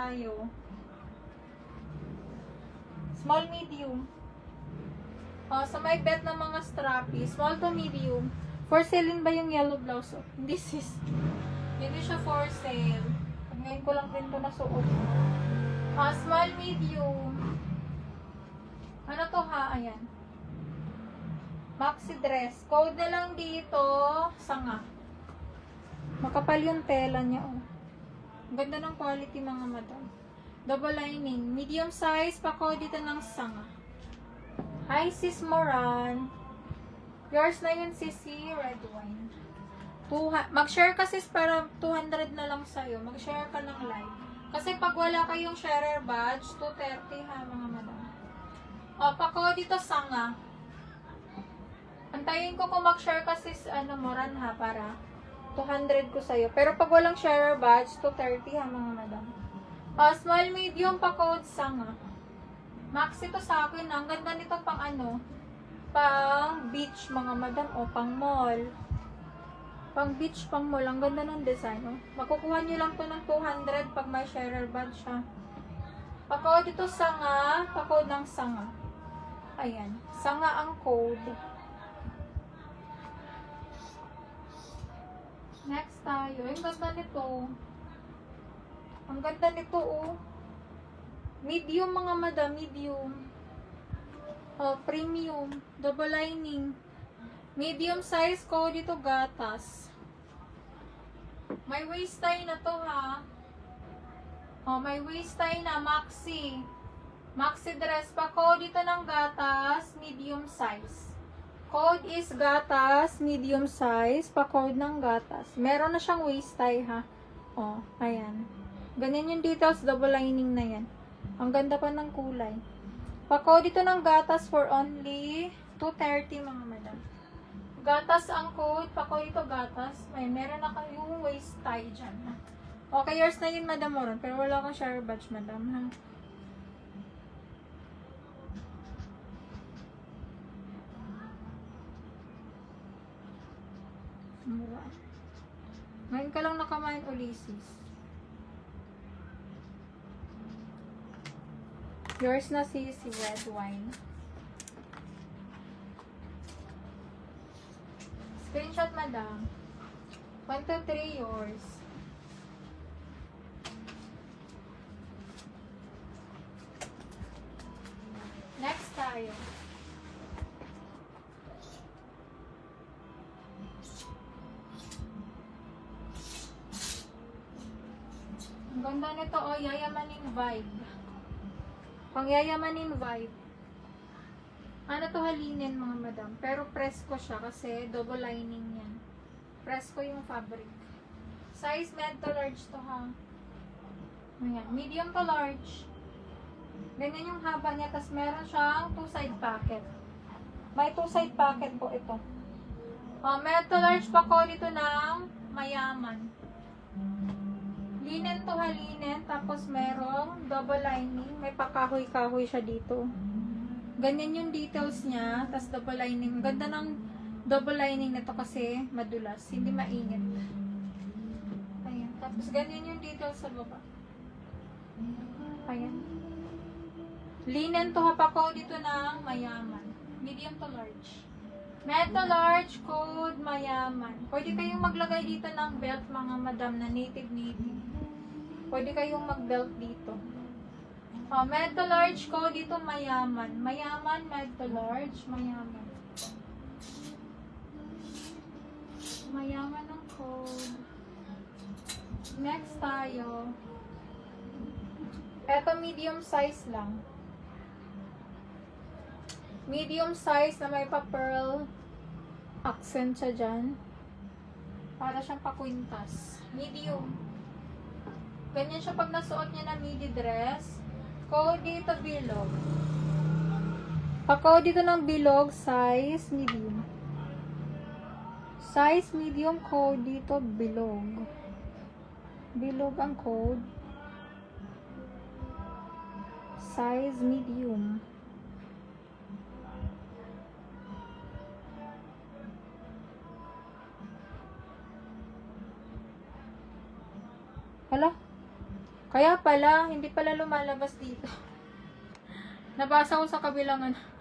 tayo. Small, medium. Sa may bet ng mga strappy, small to medium. For sale ba yung yellow blouse? Oh, hindi sis. Hindi siya for sale. Ngayon ko lang din ito nasuot. Small, medium. Ano to ha? Ayan. Maxi dress. Code na lang dito. Sanga. Makapal yung tela niya. Oh. Ganda ng quality mga madam. Double lining. Medium size. Pa-code dito ng sanga. Hi sis Moran. Yours na yun sisi. Red wine. Mag-share ka sis para 200 na lang sa'yo. Mag-share ka ng live. Kasi pag wala kayong sharer badge, 230 ha mga madam. Pa-code dito sanga. Antayin ko kung mag-share ka sis Moran ha para 200 ko sa'yo. Pero pag walang sharer badge, 230 ha mga madam. Small medium pa-code sanga. Maxi to sa akin. Ang ganda nito pang pang beach mga madam o pang mall. Pang beach, pang mall. Ang ganda ng design. Oh. Makukuha nyo lang to ng 200 pag may sharer badge siya. Pa-code ito sanga. Pa-code ng sanga. Ayan. Sanga ang code. Next tayo. Ang ganda nito. Ang ganda nito oh. Medium mga madam, medium. Premium. Double lining. Medium size ko dito gatas. May waist tie na to ha. May waist tie na maxi. Maxi dress pa ko dito ng gatas, medium size. Code is gatas, medium size, pa code ng gatas. Meron na siyang waist tie ha. Ayan. Ganyan yung details, double lining na yan. Ang ganda pa ng kulay. Pa-code dito ng gatas for only 230 mga madam. Gatas ang code. Pa-code ito gatas. Meron na kayong waist tie dyan. Okay, yours na yun madam Moron. Pero wala kang share badge madam ha. Mura. Ngayon ka lang nakamain Ulysses. Yours na si red wine. Screenshot madam. 1, 2, 3 yours. Next tayo. Ang ganda nito yayamaning vibe. Pangyayamanin vibe. Ano to halinin mga madam. Pero presko siya kasi double lining yan. Presko yung fabric. Size med to large to ha. Ayan. Medium to large. Ganyan yung haba niya. Tapos meron siyang 2-side pocket. May 2-side pocket po ito. Med to large pa ko dito ng mayaman. Linen to halinen, tapos merong double lining. May pakahoy-kahoy siya dito. Ganyan yung details niya, tapos double lining. Ganda ng double lining nito kasi madulas, hindi mainit. Ayan, tapos ganyan yung details sa baba. Ayan. Linen to hapako dito ng mayaman. Medium to large. Med to large, code mayaman. Pwede kayong maglagay dito ng belt mga madam na native. Pwede kayong mag-belt dito. Med to large ko dito mayaman. Mayaman, med to large, mayaman. Mayaman ang code. Next tayo. Eto medium size lang. Medium size na may pa-pearl accent siya dyan. Para siyang pa-quintas. Medium. Ganyan siya pag nasuot niya na midi dress. Code dito bilog. Pa-code dito ng bilog, size medium. Size medium, code dito bilog. Bilog ang code. Size medium. Hala? Kaya pala, hindi pala lumalabas dito. Nabasa ko sa kabilang ano.